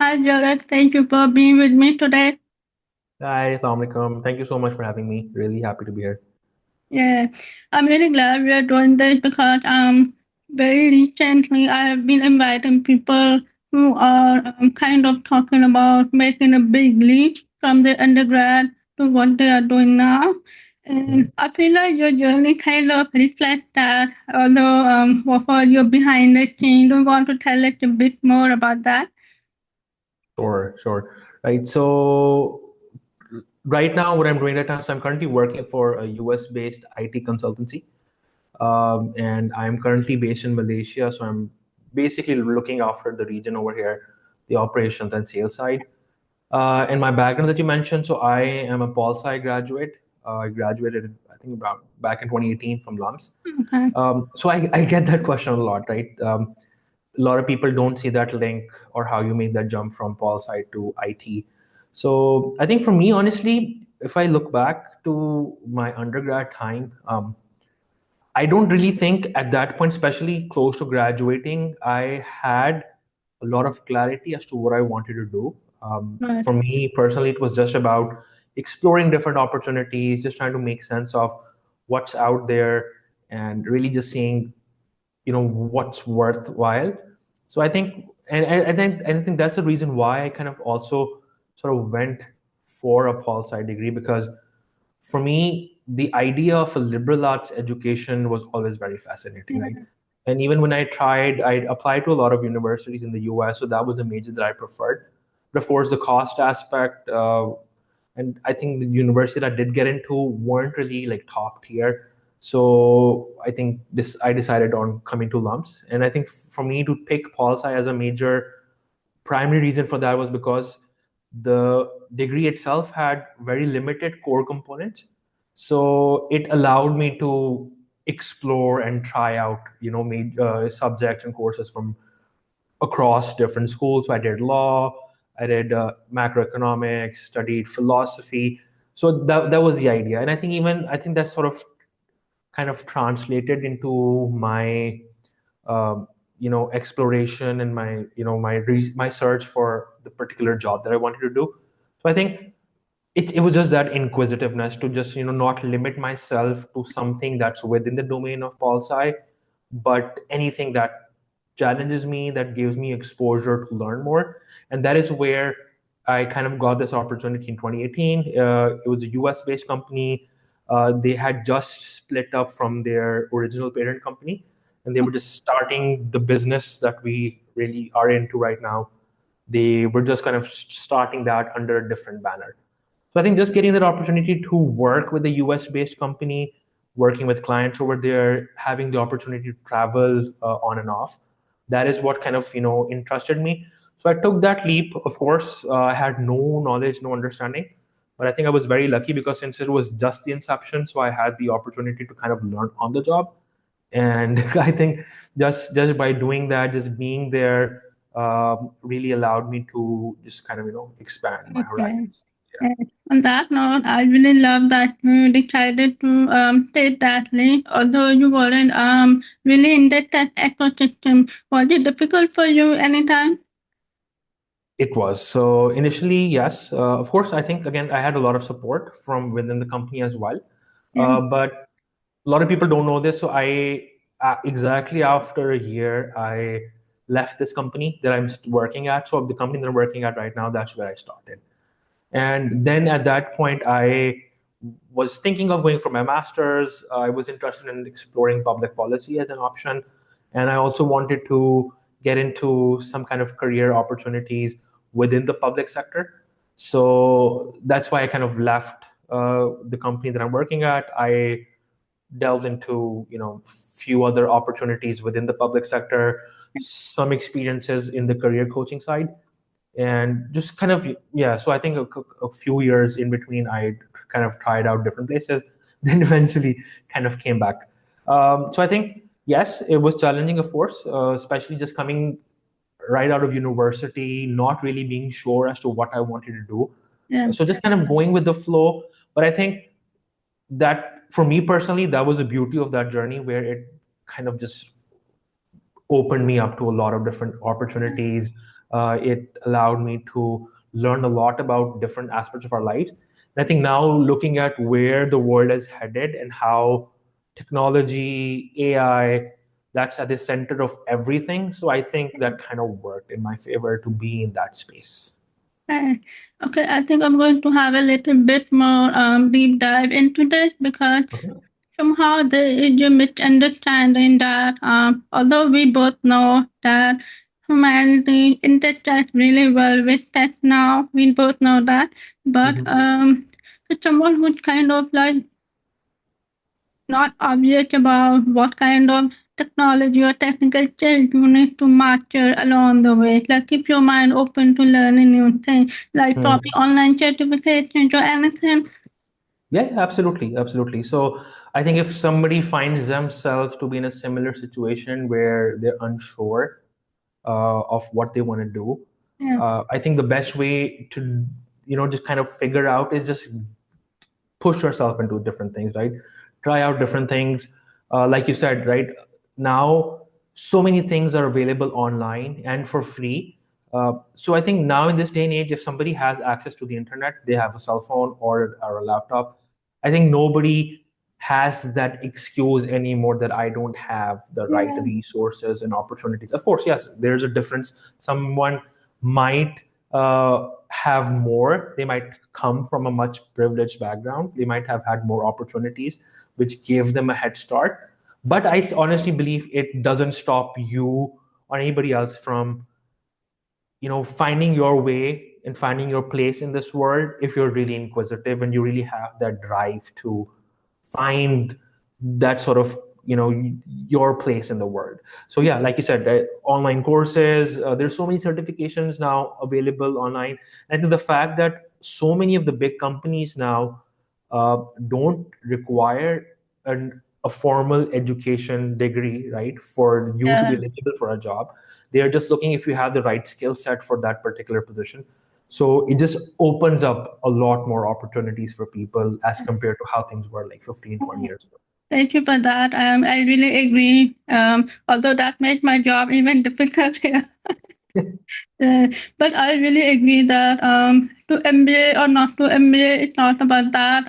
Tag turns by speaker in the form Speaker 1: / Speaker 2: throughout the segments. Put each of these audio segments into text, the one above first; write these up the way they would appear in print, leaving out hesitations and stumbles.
Speaker 1: Hi, Jared. Thank you for being with me today.
Speaker 2: Hi, Assalamu alaikum. Thank you so much for having me. Really happy to be here.
Speaker 1: Yeah, I'm really glad we are doing this because very recently I have been inviting people who are kind of talking about making a big leap from their undergrad to what they are doing now. And
Speaker 2: Mhm.
Speaker 1: I feel like your journey kind of reflects that, although what you're behind the scene. Do you want to tell us a bit more about that?
Speaker 2: Sure. Right. So right now, what I'm doing right now, so I'm currently working for a US-based IT consultancy, and I'm currently based in Malaysia. So I'm basically looking after the region over here, the operations and sales side. And my background that you mentioned, so I am a Pol Sci graduate. I graduated, I think, about back in 2018 from LUMS.
Speaker 1: Okay.
Speaker 2: So I get that question a lot, right? A lot of people don't see that link or how you make that jump from Pol Sci to IT. So I think for me, honestly, if I look back to my undergrad time, I don't really think at that point, especially close to graduating, I had a lot of clarity as to what I wanted to do.
Speaker 1: Right.
Speaker 2: For me personally, it was just about exploring different opportunities, just trying to make sense of what's out there and really just seeing, what's worthwhile. So I think, and I think that's the reason why I kind of also sort of went for a pol sci degree because for me, the idea of a liberal arts education was always very fascinating, right? And even when I applied to a lot of universities in the US, so that was a major that I preferred. But of course, the cost aspect, and I think the university that I did get into weren't really like top tier. So I think I decided on coming to lumps. And I think for me to pick pol sci as a major, primary reason for that was because the degree itself had very limited core components, so it allowed me to explore and try out subjects and courses from across different schools. So I did law, I did macroeconomics, studied philosophy. So that was the idea, and I think that sort of kind of translated into my exploration and my search for the particular job that I wanted to do. So I think it was just that inquisitiveness to just not limit myself to something that's within the domain of pol sci, but anything that challenges me, that gives me exposure to learn more. And that is where I kind of got this opportunity in 2018. It was a US based company. They had just split up from their original parent company, and they were just starting the business that we really are into right now. They were just kind of starting that under a different banner. So I think just getting that opportunity to work with a US based company, working with clients over there, having the opportunity to travel on and off, that is what kind of interested me. So I took that leap. Of course, I had no knowledge, no understanding, but I think I was very lucky because since it was just the inception, so I had the opportunity to kind of learn on the job. And I think just by doing that, just being there, really allowed me to just kind of expand my
Speaker 1: Okay.
Speaker 2: horizons. Yeah.
Speaker 1: And on that note, I really love that you decided to take that leap, although you weren't really in that ecosystem. Was it difficult for you anytime?
Speaker 2: It was. So initially, yes. Of course, I think again I had a lot of support from within the company as well.
Speaker 1: Yeah.
Speaker 2: But a lot of people don't know this. So I exactly after a year, I left this company that I'm working at. So the company that I'm working at right now, that's where I started. And then at that point, I was thinking of going for my master's. I was interested in exploring public policy as an option. And I also wanted to get into some kind of career opportunities within the public sector. So that's why I kind of left the company that I'm working at. I delved into few other opportunities within the public sector, some experiences in the career coaching side, and just kind of, yeah. So I think a few years in between I kind of tried out different places then eventually kind of came back. So I think yes, it was challenging, of course, especially just coming right out of university, not really being sure as to what I wanted to do.
Speaker 1: Yeah.
Speaker 2: So just kind of going with the flow. But I think that for me personally, that was the beauty of that journey, where it kind of just opened me up to a lot of different opportunities. It allowed me to learn a lot about different aspects of our lives. And I think now looking at where the world is headed and how technology, AI, that's at the center of everything. So I think that kind of worked in my favor to be in that space.
Speaker 1: Right. Okay, I think I'm going to have a little bit more deep dive into this because
Speaker 2: Okay.
Speaker 1: somehow there is a misunderstanding that although we both know that humanity interacts really well with tech now, we both know that, but
Speaker 2: Mhm.
Speaker 1: for someone who's kind of like not obvious about what kind of technology or technical skills you need to master along the way. Like keep your mind open to learning new things, like probably
Speaker 2: Mhm.
Speaker 1: online certifications or anything.
Speaker 2: Yeah, yeah, absolutely, absolutely. So I think if somebody finds themselves to be in a similar situation where they're unsure of what they want to do,
Speaker 1: Yeah,
Speaker 2: I think the best way to just kind of figure out is just push yourself into different things, right? Try out different things. Like you said, right now, so many things are available online and for free. So I think now in this day and age, if somebody has access to the internet, they have a cell phone or a laptop. I think nobody has that excuse anymore that I don't have the right
Speaker 1: yeah,
Speaker 2: resources and opportunities. Of course, yes, there's a difference. Someone might have more. They might come from a much privileged background. They might have had more opportunities, which gave them a head start. But I honestly believe it doesn't stop you or anybody else from finding your way and finding your place in this world if you're really inquisitive and you really have that drive to find that sort of your place in the world. So yeah, like you said, online courses, there's so many certifications now available online. And the fact that so many of the big companies now don't require a formal education degree, right, for you to be
Speaker 1: yeah.
Speaker 2: eligible for a job. They are just looking if you have the right skill set for that particular position. So it just opens up a lot more opportunities for people as compared to how things were like 15, 20 years ago.
Speaker 1: Thank you for that. I really agree. Although that made my job even difficult here. Uh, but I really agree that to MBA or not to MBA, it's not about that.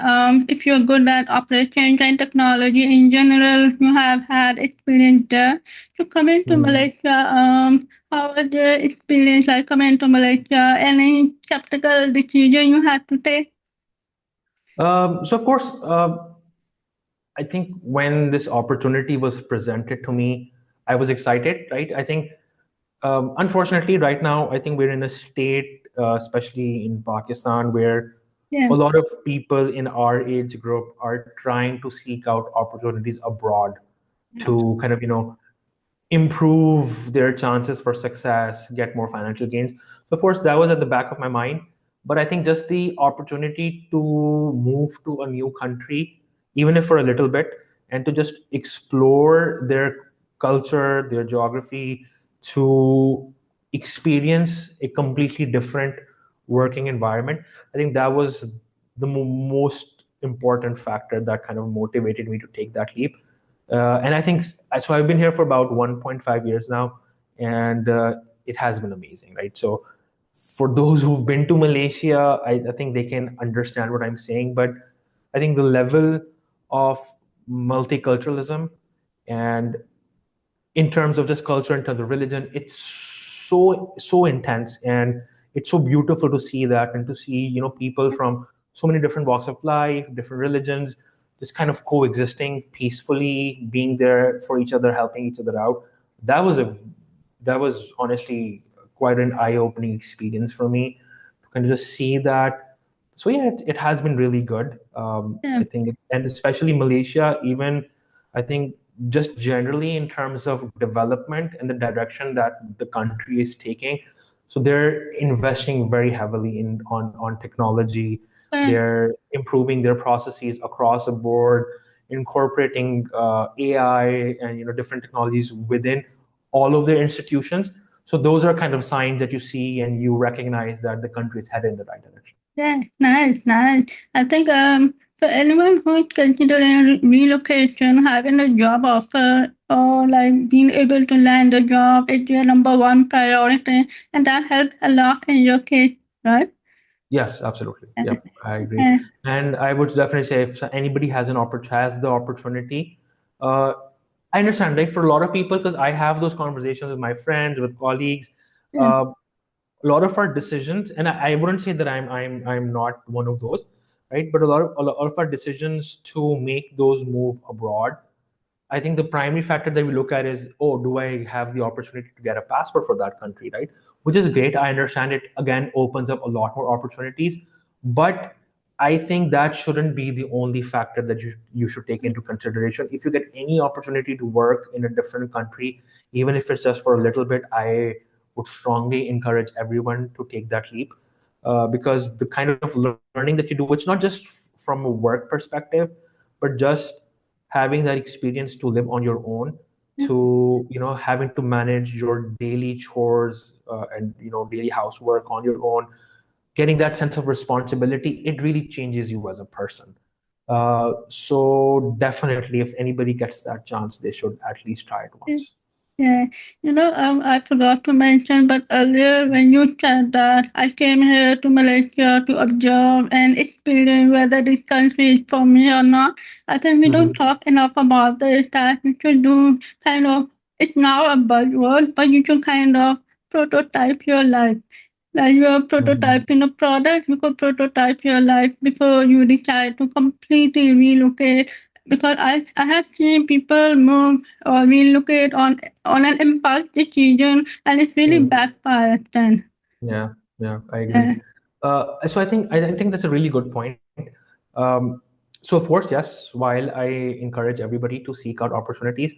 Speaker 1: If you're good at operations and technology in general, you have had experience there. To come into
Speaker 2: Mm.
Speaker 1: Malaysia, how was your experience like coming to Malaysia? Any skeptical decision you had to take?
Speaker 2: So of course, I think when this opportunity was presented to me, I was excited, right? I think, unfortunately, right now, I think we're in a state, especially in Pakistan, where
Speaker 1: Yeah,
Speaker 2: a lot of people in our age group are trying to seek out opportunities abroad to kind of, improve their chances for success, get more financial gains. So, of course, that was at the back of my mind. But I think just the opportunity to move to a new country, even if for a little bit, and to just explore their culture, their geography, to experience a completely different working environment, I think that was the most important factor that kind of motivated me to take that leap. And I think so. I've been here for about 1.5 years now, and it has been amazing, right? So, for those who've been to Malaysia, I think they can understand what I'm saying. But I think the level of multiculturalism and in terms of just culture, in terms of religion, it's so intense, and it's so beautiful to see that and to see people from so many different walks of life, different religions, just kind of coexisting peacefully, being there for each other, helping each other out. That was honestly quite an eye-opening experience for me to kind of just see that. So yeah, it has been really good.
Speaker 1: yeah,
Speaker 2: I think, and especially Malaysia, even I think just generally in terms of development and the direction that the country is taking. So they're investing very heavily on technology.
Speaker 1: yeah.
Speaker 2: They're improving their processes across the board, incorporating AI and different technologies within all of their institutions. So those are kind of signs that you see and you recognize that the country is headed in the right direction.
Speaker 1: Yeah, nice, nice. I think for anyone who is considering relocation, having a job offer or like being able to land a job is your number one priority, and that helped a lot in your case, right?
Speaker 2: Yes, absolutely.
Speaker 1: Uh,
Speaker 2: Yep, I agree.
Speaker 1: uh,
Speaker 2: And I would definitely say if anybody has the opportunity, uh, I understand. Like for a lot of people, because I have those conversations with my friends, with colleagues.
Speaker 1: yeah,
Speaker 2: Uh, a lot of our decisions, and I wouldn't say that I'm not one of those, right? But a lot of our decisions to make those move abroad, I think the primary factor that we look at is, oh, do I have the opportunity to get a passport for that country, right? Which is great. I understand it again opens up a lot more opportunities, but I think that shouldn't be the only factor that you should take into consideration. If you get any opportunity to work in a different country, even if it's just for a little bit, I would strongly encourage everyone to take that leap, because the kind of learning that you do, it's not just from a work perspective, but just having that experience to live on your own,
Speaker 1: yeah,
Speaker 2: to having to manage your daily chores, and daily housework on your own, getting that sense of responsibility, it really changes you as a person. So definitely, if anybody gets that chance, they should at least try it
Speaker 1: yeah.
Speaker 2: once.
Speaker 1: Yeah, I forgot to mention, but earlier when you said that I came here to Malaysia to observe and experience whether this country is for me or not, I think we don't
Speaker 2: Mhm.
Speaker 1: talk enough about this, that you should do kind of, it's now a buzzword, but you should kind of prototype your life. Like you're
Speaker 2: Mhm.
Speaker 1: prototyping a product, you could prototype your life before you decide to completely relocate. Because I have seen people move or relocate on an impulse decision, and it's really
Speaker 2: Mhm.
Speaker 1: backfired then.
Speaker 2: Yeah, yeah, I agree.
Speaker 1: Yeah,
Speaker 2: So I think that's a really good point. Um, so of course, yes, while I encourage everybody to seek out opportunities,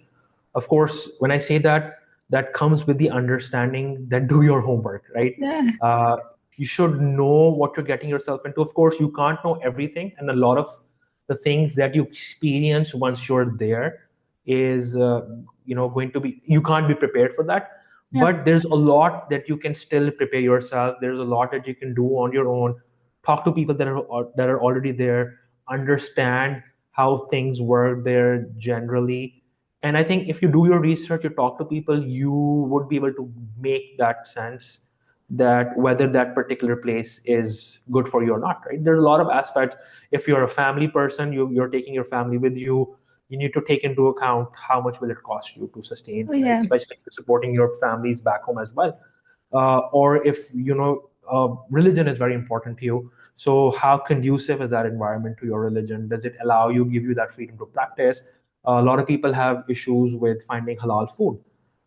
Speaker 2: of course, when I say that, that comes with the understanding that do your homework, right?
Speaker 1: yeah,
Speaker 2: Uh, you should know what you're getting yourself into. Of course, you can't know everything, and a lot of the things that you experience once you're there is going to be, you can't be prepared for that,
Speaker 1: yeah,
Speaker 2: but there's a lot that you can still prepare yourself. There's a lot that you can do on your own. Talk to people that are already there, understand how things work there generally. And I think if you do your research, you talk to people, you would be able to make that sense that whether that particular place is good for you or not, right? There's a lot of aspects. If you're a family person, you're taking your family with you, you need to take into account how much will it cost you to sustain,
Speaker 1: oh
Speaker 2: right?
Speaker 1: yeah,
Speaker 2: Especially if you're supporting your families back home as well. Or if religion is very important to you, so how conducive is that environment to your religion? Does it allow you, give you that freedom to practice? A lot of people have issues with finding halal food.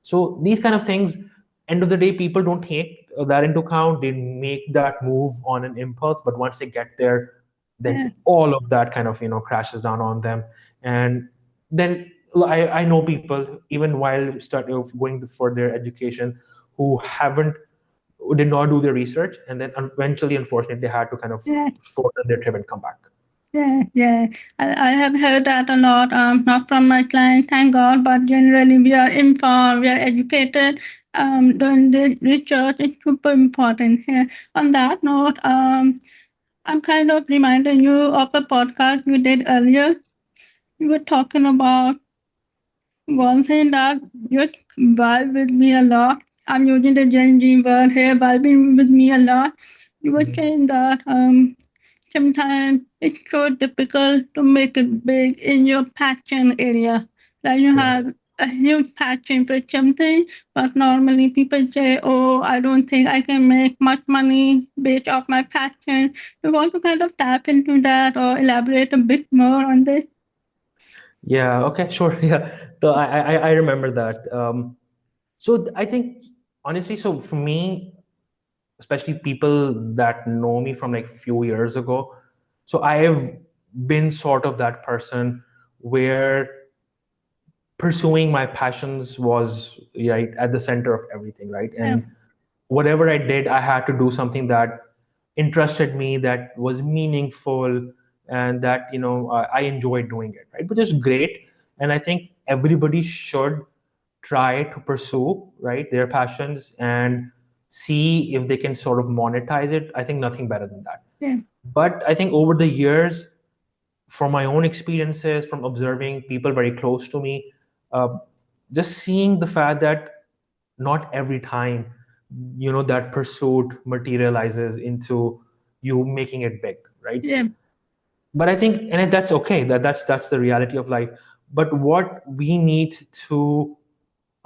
Speaker 2: So these kind of things, end of the day, people don't take that into account. They make that move on an impulse, but once they get there, then
Speaker 1: yeah,
Speaker 2: all of that kind of crashes down on them. And then I know people, even while going for their education, who did not do their research, and then eventually, unfortunately, they had to kind of
Speaker 1: yeah.
Speaker 2: shorten their trip and come back.
Speaker 1: Yeah, yeah. I have heard that a lot, not from my client, thank God, but generally we are informed, we are educated. Doing the research is super important here. On that note, I'm kind of reminding you of a podcast you did earlier. You were talking about one thing that just vibe with me a lot. I'm using the Gen Z word here, vibing with me a lot. You were
Speaker 2: Mhm.
Speaker 1: saying that sometimes it's so difficult to make it big in your passion area. Like you
Speaker 2: Yeah.
Speaker 1: have a huge passion for something, but normally people say, "Oh, I don't think I can make much money based off my passion." You want to kind of tap into that or elaborate a bit more on this?
Speaker 2: Yeah. Okay. Sure. Yeah. So I remember that. So I think honestly, so for me, especially people that know me from like few years ago, so I have been sort of that person where pursuing my passions was right at the center of everything, right?
Speaker 1: Yeah,
Speaker 2: And whatever I did, I had to do something that interested me, that was meaningful, and that I enjoyed doing it, right? Which is great, and I think everybody should try to pursue right their passions and see if they can sort of monetize it. I think nothing better than that.
Speaker 1: yeah,
Speaker 2: But I think over the years, from my own experiences, from observing people very close to me, uh, just seeing the fact that not every time that pursuit materializes into you making it big, right?
Speaker 1: yeah,
Speaker 2: But I think, and that's okay, that's the reality of life. But what we need to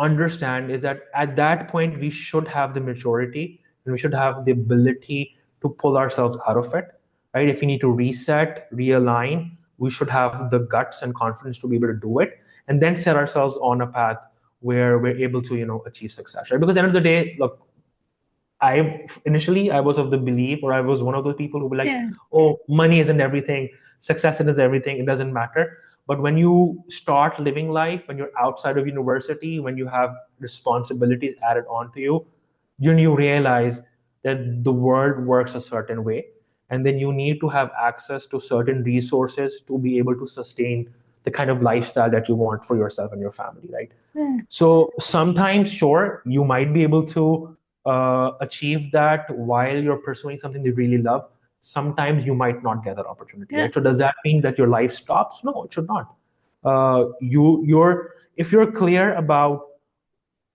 Speaker 2: understand is that at that point we should have the maturity and we should have the ability to pull ourselves out of it, right? If we need to reset, realign, we should have the guts and confidence to be able to do it, and then set ourselves on a path where we're able to achieve success, right? Because at the end of the day, look, I was of the belief, or I was one of those people who were like,
Speaker 1: yeah,
Speaker 2: oh, money isn't everything, success isn't everything, it doesn't matter. But when you start living life, when you're outside of university, when you have responsibilities added onto you, you realize that the world works a certain way, and then you need to have access to certain resources to be able to sustain the kind of lifestyle that you want for yourself and your family, right?
Speaker 1: yeah,
Speaker 2: So sometimes, sure, you might be able to achieve that while you're pursuing something you really love. Sometimes you might not get that opportunity,
Speaker 1: yeah,
Speaker 2: right? So does that mean that your life stops? No, it should not. You're if you're clear about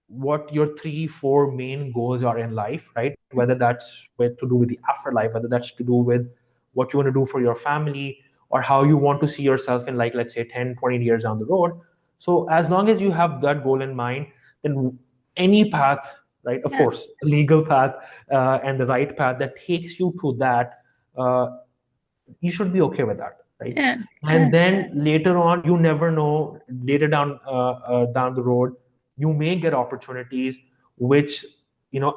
Speaker 2: what your 3 4 main goals are in life, right? Whether that's with to do with the afterlife, whether that's to do with what you want to do for your family, or how you want to see yourself in, like, let's say 10 20 years down the road. So as long as you have that goal in mind, then any path, right, of
Speaker 1: yeah,
Speaker 2: course, a legal path, and the right path that takes you to that, uh, you should be okay with that, right?
Speaker 1: yeah, yeah,
Speaker 2: And then later on, you never know, later down the road, you may get opportunities which,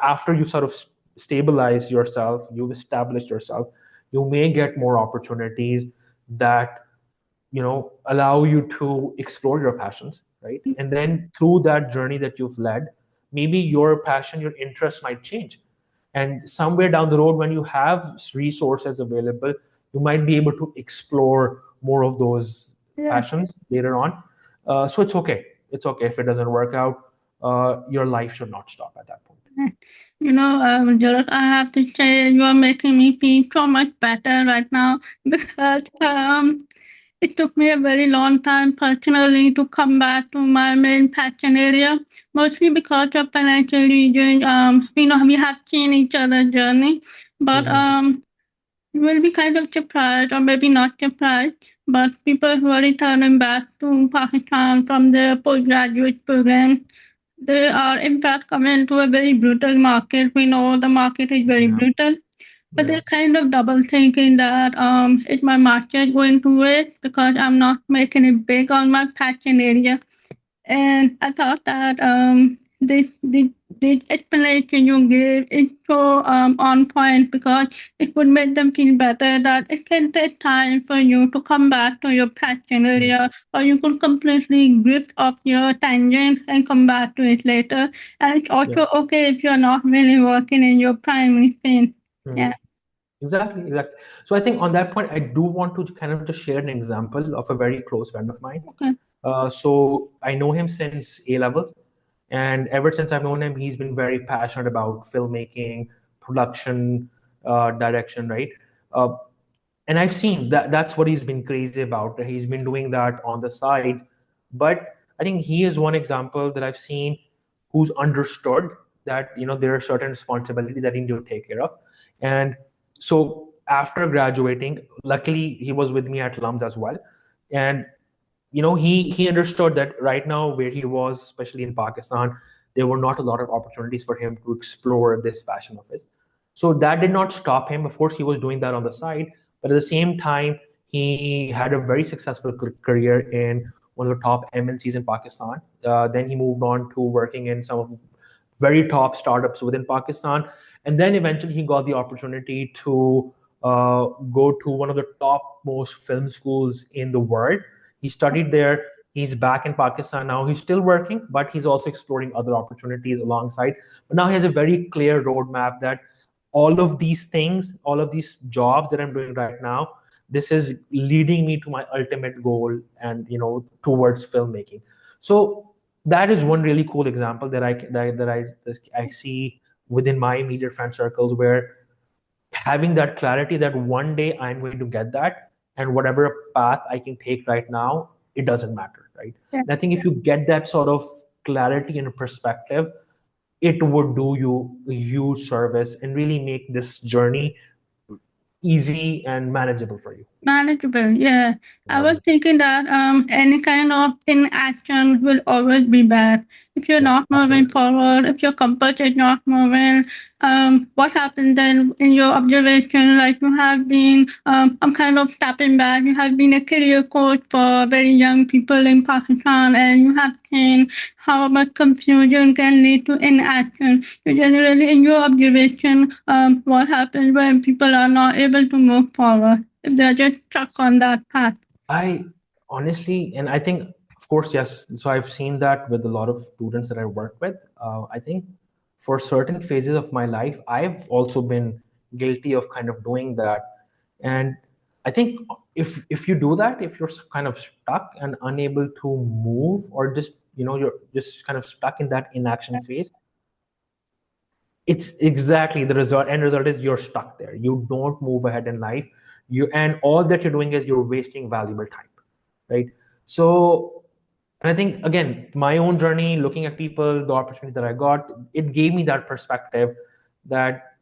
Speaker 2: after you sort of stabilize yourself, you've established yourself, you may get more opportunities that allow you to explore your passions, right? And then through that journey that you've led, maybe your passion, your interest might change, and somewhere down the road when you have resources available, you might be able to explore more of those
Speaker 1: yeah.
Speaker 2: passions later on. So it's okay if it doesn't work out. Your life should not stop at that point.
Speaker 1: Zarak, I have to say you are making me feel so much better right now because it took me a very long time personally to come back to my main passion area, mostly because of financial reasons. We have seen each other's journey, but
Speaker 2: Mhm.
Speaker 1: you will be kind of surprised, or maybe not surprised, but people who are returning back to Pakistan from their postgraduate program, they are in fact coming to a very brutal market. We know the market is very
Speaker 2: Yeah,
Speaker 1: brutal, but
Speaker 2: yeah,
Speaker 1: they're kind of double thinking that is my market going to waste because I'm not making it big on my passion area. And I thought that this explanation you gave is so on point because it would make them feel better that it can take time for you to come back to your passion
Speaker 2: mm,
Speaker 1: area, or you could completely drift off your tangent and come back to it later. And it's
Speaker 2: yeah.
Speaker 1: also okay if you're not really working in your primary field. Yeah.
Speaker 2: Mhm. Exactly, exactly. So I think on that point, I do want to kind of just share an example of a very close friend of mine.
Speaker 1: Okay.
Speaker 2: So I know him since A levels, and ever since I've known him, he's been very passionate about filmmaking, production, direction, right? Uh, and I've seen that that's what he's been crazy about. He's been doing that on the side, but I think he is one example that I've seen who's understood that there are certain responsibilities that he need to take care of. And so after graduating, luckily he was with me at Lums as well, and he understood that right now where he was, especially in Pakistan, there were not a lot of opportunities for him to explore this passion of his. So that did not stop him. Of course, he was doing that on the side, but at the same time, he had a very successful career in one of the top MNCs in Pakistan. Then he moved on to working in some of very top startups within Pakistan. And then eventually he got the opportunity to go to one of the top most film schools in the world. He studied there. He's back in Pakistan now. He's still working, but he's also exploring other opportunities alongside. But now he has a very clear roadmap that all of these things, all of these jobs that I'm doing right now, this is leading me to my ultimate goal and towards filmmaking. So that is one really cool example that I see within my immediate friend circles, where having that clarity that one day I'm going to get that, and whatever path I can take right now, it doesn't matter, right?
Speaker 1: Yeah.
Speaker 2: And I think if you get that sort of clarity and perspective, it would do you a huge service and really make this journey easy and manageable for you.
Speaker 1: Manageable, yeah. I
Speaker 2: Yeah,
Speaker 1: was thinking that any kind of inaction will always be bad. If you're
Speaker 2: yeah,
Speaker 1: not moving
Speaker 2: absolutely.
Speaker 1: forward, if your compass is not moving, what happens then in your observation? Like you have been, I'm kind of stepping back. You have been a career coach for very young people in Pakistan, and you have seen how much confusion can lead to inaction. So generally, in your observation, what happens when people are not able to move forward? If they're just stuck on that path.
Speaker 2: I honestly, and I think, of course, yes. So I've seen that with a lot of students that I work with. I think for certain phases of my life, I've also been guilty of kind of doing that. And I think if you do that, if you're kind of stuck and unable to move, or just you're just kind of stuck in that inaction phase, it's exactly the result. End result is you're stuck there. You don't move ahead in life. And all that you're doing is you're wasting valuable time, right? So, and I think again, my own journey, looking at people, the opportunity that I got, it gave me that perspective that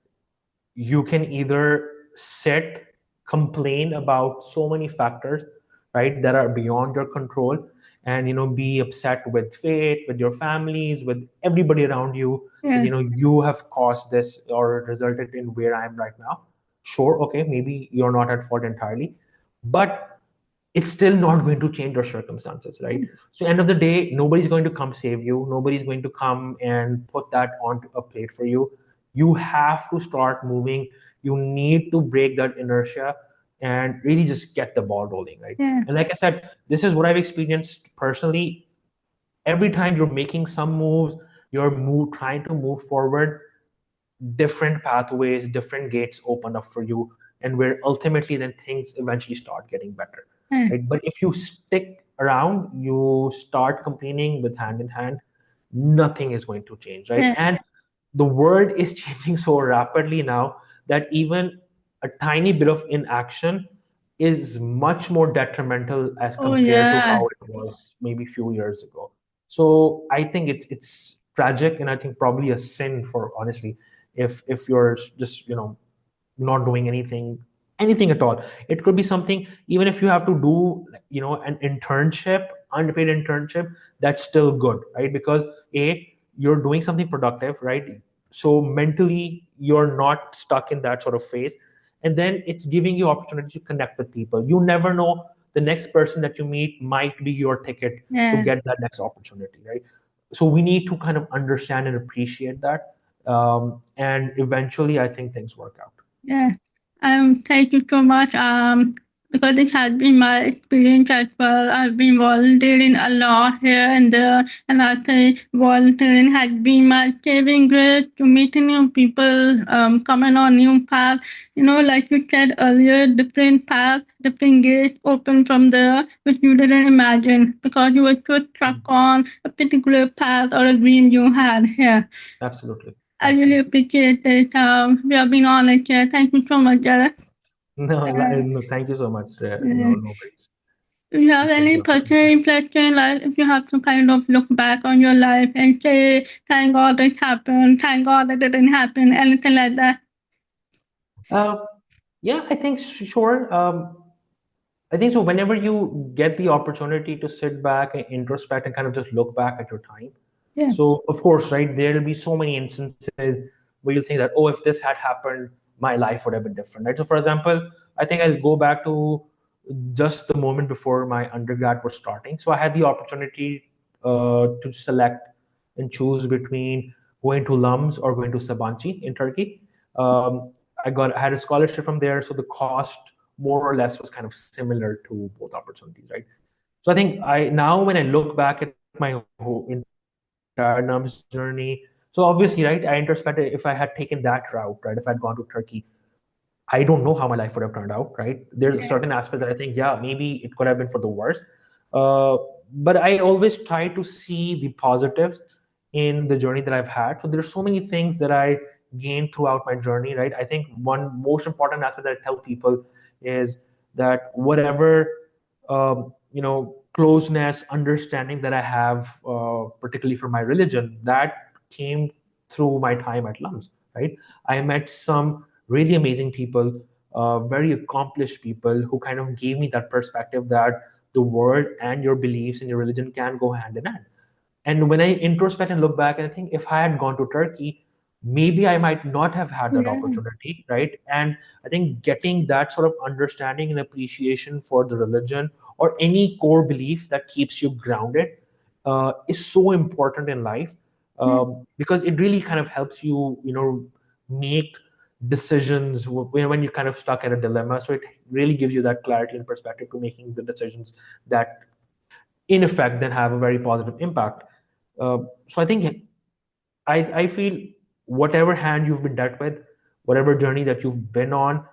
Speaker 2: you can either sit, complain about so many factors, right, that are beyond your control, and be upset with fate, with your families, with everybody around you, that
Speaker 1: Yeah,
Speaker 2: you have caused this or resulted in where I am right now. Sure, okay, maybe you're not at fault entirely, but it's still not going to change your circumstances, right? So end of the day, nobody's going to come save you. Nobody's going to come and put that onto a plate for you. You have to start moving. You need to break that inertia and really just get the ball rolling, right?
Speaker 1: yeah,
Speaker 2: And like I said, this is what I've experienced personally. Every time you're making some moves, trying to move forward, different pathways, different gates open up for you, and where ultimately then things eventually start getting better,
Speaker 1: yeah,
Speaker 2: right? But if you stick around, you start complaining with hand in hand, nothing is going to change, right?
Speaker 1: yeah.
Speaker 2: And the world is changing so rapidly now that even a tiny bit of inaction is much more detrimental as
Speaker 1: Oh
Speaker 2: compared to
Speaker 1: yeah,
Speaker 2: how it was maybe a few years ago. So I think it's tragic, and I think probably a sin, for honestly, if you're just not doing anything at all. It could be something, even if you have to do an internship, unpaid internship, that's still good, right? Because you're doing something productive, right? So mentally you're not stuck in that sort of phase, and then it's giving you opportunity to connect with people. You never know, the next person that you meet might be your ticket to
Speaker 1: yeah,
Speaker 2: get that next opportunity, right? So we need to kind of understand and appreciate that, and eventually I think things work out.
Speaker 1: yeah. Thank you so much. Because it has been my experience as well. I've been volunteering a lot here and there, and I think volunteering has been my saving grace to meeting new people, coming on new paths. Like you said earlier, different paths, different gates open from there, which you didn't imagine because you were so stuck on a particular path or a dream you had here.
Speaker 2: Absolutely,
Speaker 1: I really
Speaker 2: absolutely.
Speaker 1: appreciate it. We have been on it here. Thank you so much, Jared.
Speaker 2: No,
Speaker 1: Uh,
Speaker 2: no, thank you so much.
Speaker 1: uh,
Speaker 2: No worries.
Speaker 1: if you have
Speaker 2: Appreciate the
Speaker 1: any personal
Speaker 2: opportunity.
Speaker 1: reflection, like if you have to kind of look back on your life and say, thank God it happened, thank God it didn't happen, anything like that.
Speaker 2: Uh, yeah, I think sure. I think so. Whenever you get the opportunity to sit back and introspect and kind of just look back at your time,
Speaker 1: Yeah,
Speaker 2: so of course, right, there will be so many instances where you'll think that, oh, if this had happened, my life would have been different, right? So, for example, I think I'll go back to just the moment before my undergrad was starting. So I had the opportunity to select and choose between going to Lums or going to Sabancı in Turkey. I had a scholarship from there, so the cost more or less was kind of similar to both opportunities, right? So I think I now when I look back at my whole entire NUMS journey, so obviously, right, I introspected if I had taken that route, right, if I'd gone to Turkey, I don't know how my life would have turned out, right? There's certain
Speaker 1: yeah,
Speaker 2: aspects that I think, yeah, maybe it could have been for the worse. Uh, but I always try to see the positives in the journey that I've had. So there's so many things that I gained throughout my journey, right? I think one most important aspect that I tell people is that whatever, closeness, understanding that I have, particularly for my religion, that came through my time at LUMS, right? I met some really amazing people, very accomplished people who kind of gave me that perspective that the world and your beliefs and your religion can go hand in hand. And when I introspect and look back, and I think if I had gone to Turkey, maybe I might not have had that
Speaker 1: Yeah.
Speaker 2: opportunity, right? And I think getting that sort of understanding and appreciation for the religion or any core belief that keeps you grounded is so important in life,
Speaker 1: Yeah.
Speaker 2: because it really kind of helps you, make decisions when you're kind of stuck at a dilemma. So it really gives you that clarity and perspective to making the decisions that in effect then have a very positive impact. So I think I feel whatever hand you've been dealt with, whatever journey that you've been on,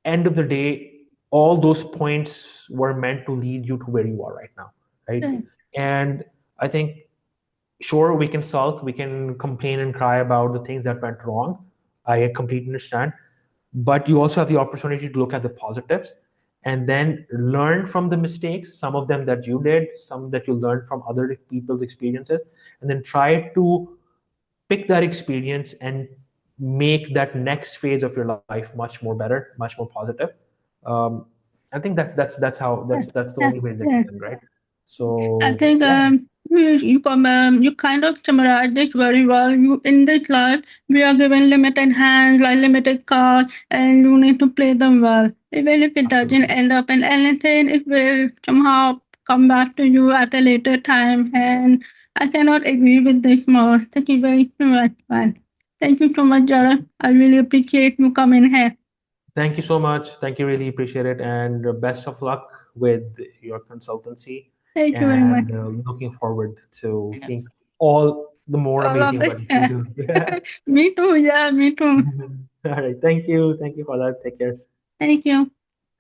Speaker 2: end of the day, all those points were meant to lead you to where you are right now, right?
Speaker 1: Yeah.
Speaker 2: And I think, sure, we can sulk, we can complain and cry about the things that went wrong. I completely understand, but you also have the opportunity to look at the positives and then learn from the mistakes, some of them that you did, some that you learned from other people's experiences, and then try to pick that experience and make that next phase of your life much more better, much more positive. um, I think that's the
Speaker 1: Yeah.
Speaker 2: only way that
Speaker 1: Yeah.
Speaker 2: you can, right?
Speaker 1: I
Speaker 2: So
Speaker 1: think
Speaker 2: yeah.
Speaker 1: you kind of summarized this very well. You in this life we are given limited hands, like limited cards, and you need to play them well. Even if it doesn't
Speaker 2: Absolutely.
Speaker 1: end up in anything, it will somehow come back to you at a later time. And I cannot agree with this more. Thank you very much, man. Thank you so much, Jared. I really appreciate you coming here.
Speaker 2: Thank you so much. Thank you. Really appreciate it. And best of luck with your consultancy.
Speaker 1: Thank you very much.
Speaker 2: And looking forward to seeing all the more
Speaker 1: All of
Speaker 2: amazing
Speaker 1: it.
Speaker 2: work that you do. Yeah.
Speaker 1: Me too. Yeah, me too.
Speaker 2: All right. Thank you. Thank you for that. Take care.
Speaker 1: Thank you.